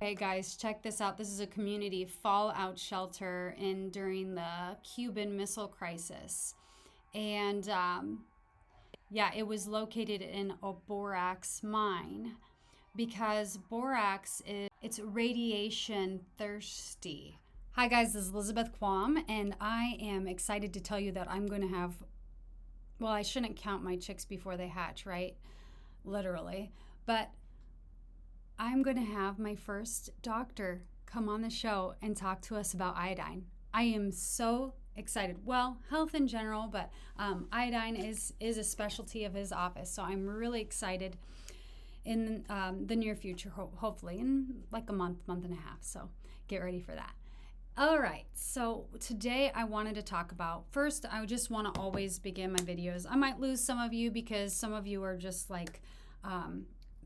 Hey guys, check this out. This is a community fallout shelter during the Cuban Missile Crisis. And yeah, it was located in a borax mine because borax it's radiation thirsty. Hi guys, this is Elizabeth Quam, and I am excited to tell you that I'm going to have, well, I shouldn't count my chicks before they hatch, right? Literally. But I'm going to have my first doctor come on the show and talk to us about iodine. I am so excited. Well, health in general, but iodine is a specialty of his office. So I'm really excited in the near future, hopefully in like a month and a half. So get ready for that. All right, so today I wanted to talk about, first, I just want to always begin my videos. I might lose some of you because some of you are just like,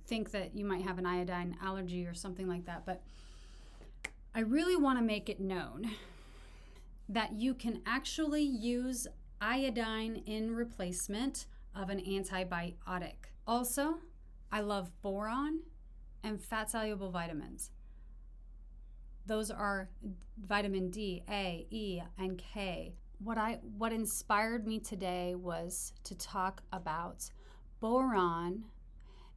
think that you might have an iodine allergy or something like that, but I really want to make it known that you can actually use iodine in replacement of an antibiotic. Also, I love boron and fat-soluble vitamins. Those are vitamin D, A, E, and K. What inspired me today was to talk about boron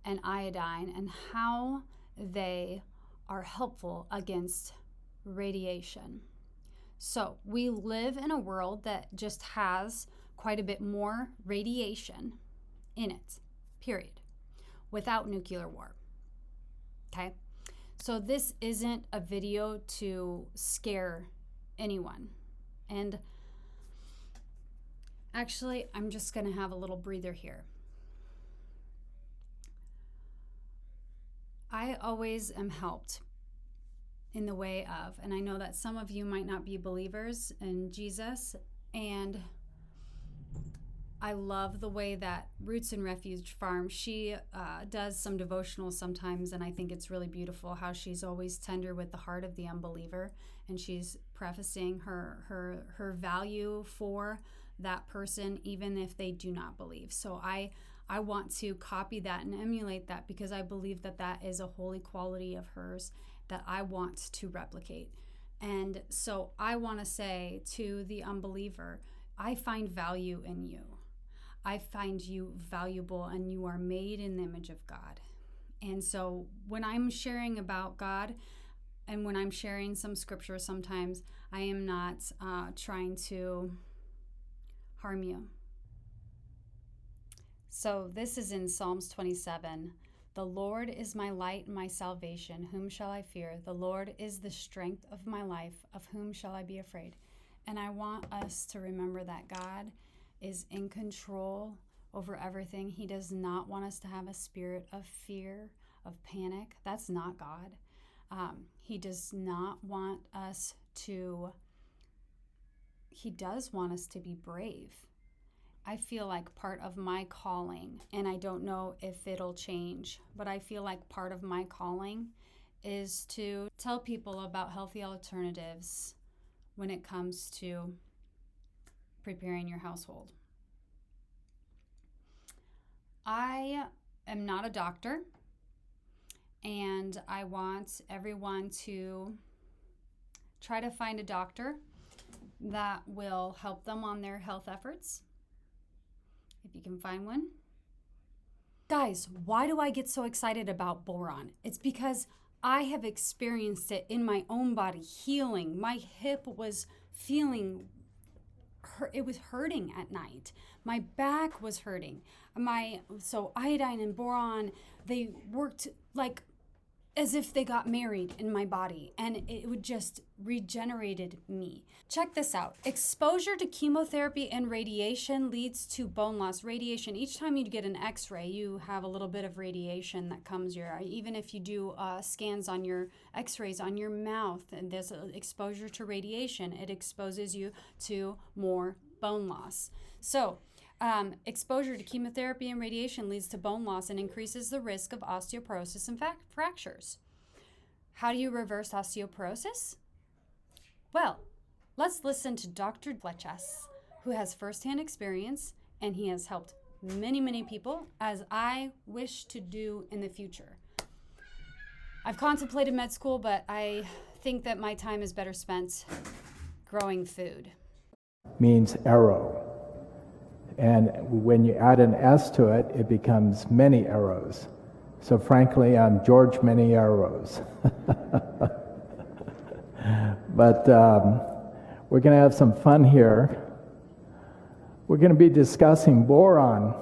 and iodine and how they are helpful against radiation. So we live in a world that just has quite a bit more radiation in it, period, without nuclear war. Okay? So this isn't a video to scare anyone. And actually, I'm just going to have a little breather here. I always am helped in the way of, and I know that some of you might not be believers in Jesus, and I love the way that Roots and Refuge Farm, she does some devotionals sometimes, and I think it's really beautiful how she's always tender with the heart of the unbeliever, and she's prefacing her value for that person even if they do not believe. So I want to copy that and emulate that because I believe that that is a holy quality of hers that I want to replicate. And so I want to say to the unbeliever, I find value in you. I find you valuable, and you are made in the image of God. And so when I'm sharing about God and when I'm sharing some scripture, sometimes I am not trying to harm you. So this is in Psalms 27. The Lord is my light and my salvation. Whom shall I fear? The Lord is the strength of my life. Of whom shall I be afraid? And I want us to remember that God is in control over everything. He does not want us to have a spirit of fear, of panic. That's not God. He does not want us to, he does want us to be brave. I feel like part of my calling, and I don't know if it'll change, but I feel like part of my calling is to tell people about healthy alternatives when it comes to preparing your household. I am not a doctor, and I want everyone to try to find a doctor that will help them on their health efforts, if you can find one. Guys, why do I get so excited about boron? It's because I have experienced it in my own body, healing. My hip was feeling it was hurting at night. My back was hurting. So iodine and boron, they worked like as if they got married in my body, and it would just regenerated me. Check this out. Exposure to chemotherapy and radiation leads to bone loss. Radiation, each time you get an x-ray, you have a little bit of radiation that comes your, even if you do scans on your x-rays on your mouth, and there's exposure to radiation, it exposes you to more bone loss. So exposure to chemotherapy and radiation leads to bone loss and increases the risk of osteoporosis and fractures. How do you reverse osteoporosis? Well, let's listen to Dr. Flechas, who has firsthand experience, and he has helped many, many people, as I wish to do in the future. I've contemplated med school, but I think that my time is better spent growing food. Means arrow. And when you add an S to it, it becomes many arrows. So frankly, I'm George Many Arrows. But we're going to have some fun here. We're going to be discussing boron.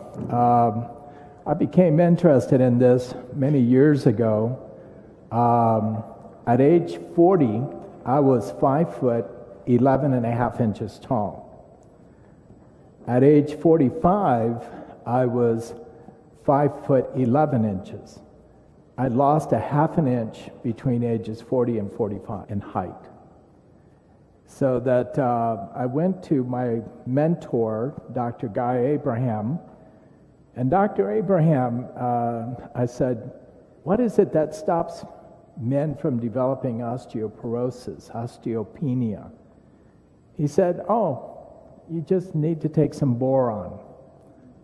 I became interested in this many years ago. At age 40, I was 5 foot 11 and a half inches tall. At age 45, I was 5 foot 11 inches. I lost a half an inch between ages 40 and 45 in height. So that I went to my mentor, Dr. Guy Abraham, and Dr. Abraham, I said, what is it that stops men from developing osteoporosis, osteopenia? He said, oh, you just need to take some boron.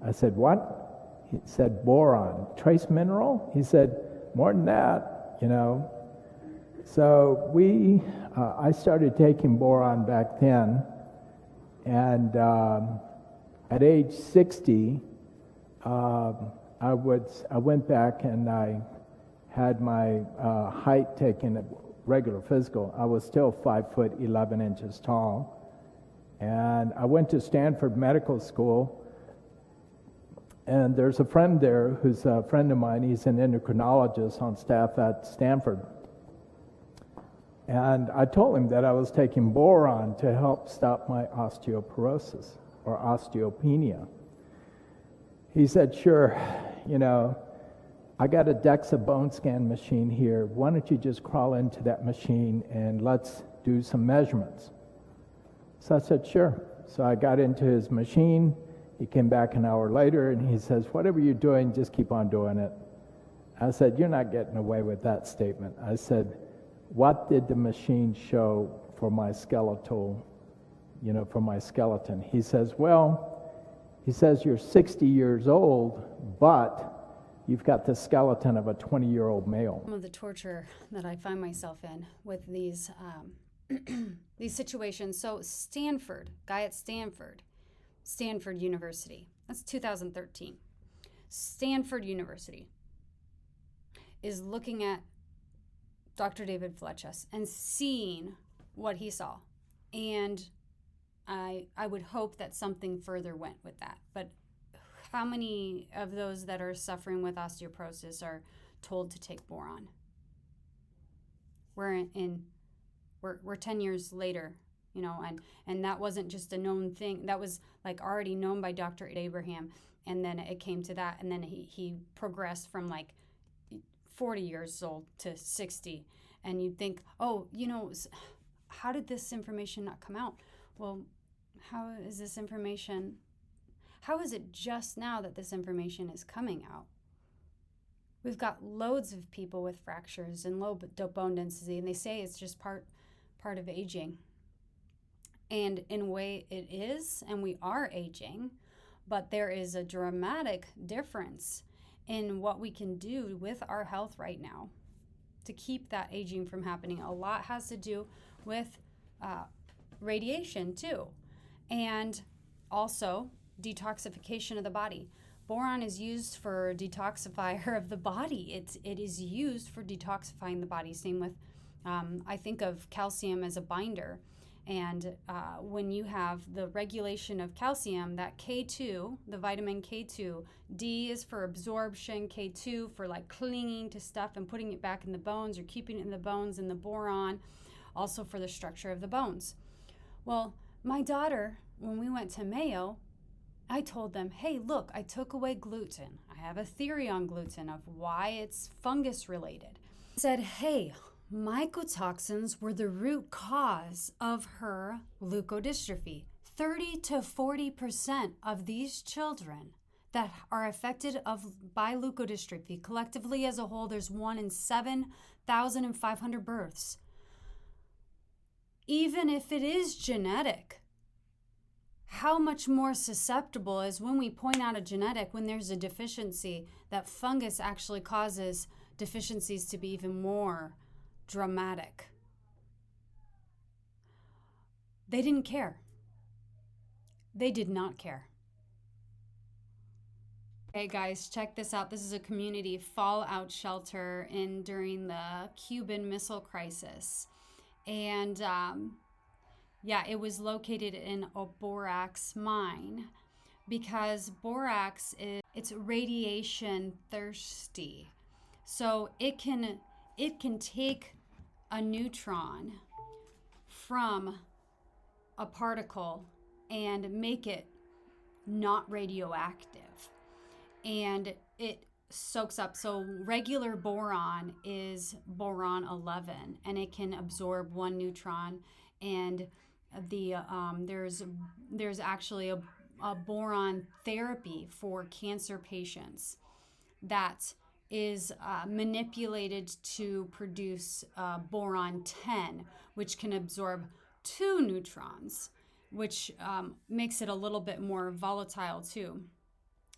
I said, what? He said, boron. Trace mineral? He said, more than that, you know. So I started taking boron back then, and at age 60, I went back and I had my height taken at regular physical. I was still 5 foot 11 inches tall. And I went to Stanford Medical School, and there's a friend there who's a friend of mine. He's an endocrinologist on staff at Stanford. And I told him that I was taking boron to help stop my osteoporosis or osteopenia. He said, sure, you know, I got a DEXA bone scan machine here. Why don't you just crawl into that machine and let's do some measurements? So I said, sure. So I got into his machine. He came back an hour later and he says, whatever you're doing, just keep on doing it. I said, you're not getting away with that statement. I said, what did the machine show for my skeletal, you know, for my skeleton? He says, well, he says, you're 60 years old, but you've got the skeleton of a 20-year-old male. Some of the torture that I find myself in with these these situations. So Stanford, guy at Stanford University, that's 2013. Stanford University is looking at Dr. David Fletchess and seeing what he saw. And I would hope that something further went with that. But how many of those that are suffering with osteoporosis are told to take boron? We're 10 years later, you know, and that wasn't just a known thing. That was like already known by Dr. Abraham. And then it came to that. And then he progressed from like 40 years old to 60. And you'd think, oh, you know, how did this information not come out? Well, how is it just now that this information is coming out? We've got loads of people with fractures and low bone density, and they say it's just part of aging. And in a way it is, and we are aging, but there is a dramatic difference in what we can do with our health right now to keep that aging from happening. A lot has to do with radiation too, and also detoxification of the body. Boron is used for detoxifier of the body. It is used for detoxifying the body. Same with, I think of calcium as a binder. And when you have the regulation of calcium, that K2, the vitamin K2, D is for absorption, K2 for like clinging to stuff and putting it back in the bones or keeping it in the bones, and the boron also for the structure of the bones. Well, my daughter, when we went to Mayo, I told them, hey, look, I took away gluten. I have a theory on gluten of why it's fungus related. I said, hey, mycotoxins were the root cause of her leukodystrophy. 30 to 40% of these children that are affected by leukodystrophy, collectively as a whole, there's 1 in 7,500 births. Even if it is genetic, how much more susceptible is when we point out a genetic, when there's a deficiency that fungus actually causes deficiencies to be even more dramatic. They didn't care. They did not care. Hey guys, check this out. This is a community fallout shelter during the Cuban Missile Crisis. And yeah, it was located in a borax mine because borax it's radiation thirsty. So it can take a neutron from a particle and make it not radioactive. And it soaks up. So regular boron is boron 11, and it can absorb one neutron. And there's actually a boron therapy for cancer patients that is manipulated to produce boron 10, which can absorb 2 neutrons, which makes it a little bit more volatile too.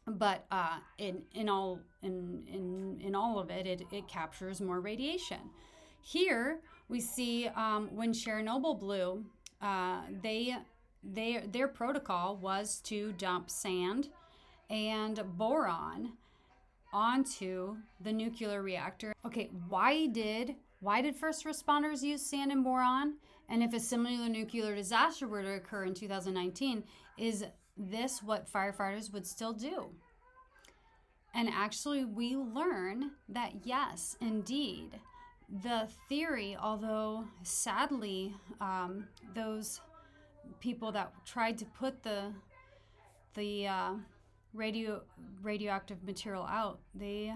But in all of it, it captures more radiation. Here we see when Chernobyl blew, their protocol was to dump sand and boron onto the nuclear reactor. Okay, why did first responders use sand and boron? And if a similar nuclear disaster were to occur in 2019, is this what firefighters would still do? And actually, we learn that yes, indeed, the theory, although sadly, those people that tried to put the radioactive material out, they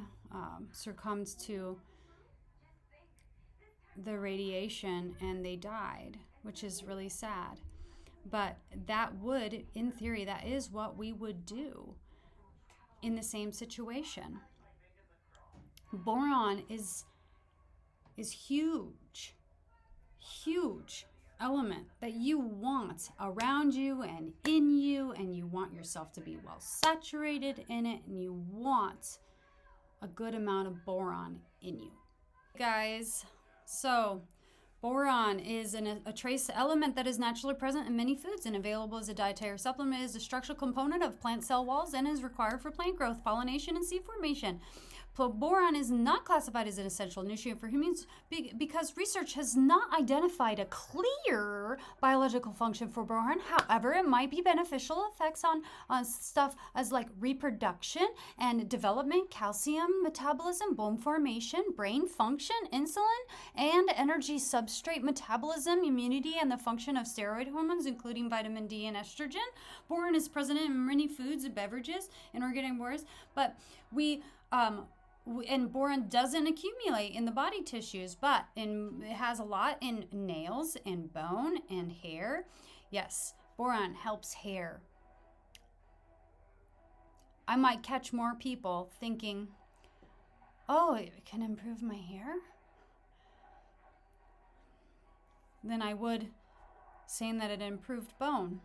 succumbed to the radiation and they died, which is really sad. But that would, in theory, that is what we would do in the same situation. Boron is huge element that you want around you and in you, and you want yourself to be well saturated in it, and you want a good amount of boron in you. Guys, so boron is a trace element that is naturally present in many foods and available as a dietary supplement. It is a structural component of plant cell walls and is required for plant growth, pollination, and seed formation. Boron is not classified as an essential nutrient for humans because research has not identified a clear biological function for boron. However, it might be beneficial effects on stuff as like reproduction and development, calcium metabolism, bone formation, brain function, insulin, and energy substrate metabolism, immunity, and the function of steroid hormones, including vitamin D and estrogen. Boron is present in many foods and beverages and organic borax, but and boron doesn't accumulate in the body tissues, but it has a lot in nails and bone and hair. Yes, boron helps hair. I might catch more people thinking, oh, it can improve my hair, than I would saying that it improved bone.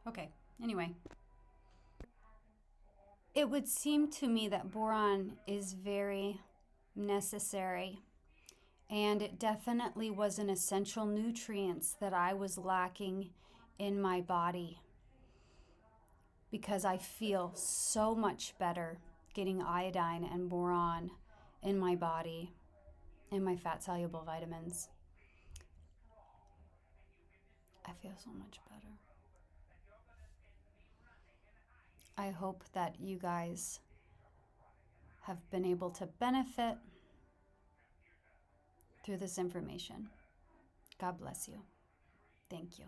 Okay, anyway. It would seem to me that boron is very necessary, and it definitely was an essential nutrient that I was lacking in my body, because I feel so much better getting iodine and boron in my body and my fat-soluble vitamins. I feel so much better. I hope that you guys have been able to benefit through this information. God bless you. Thank you.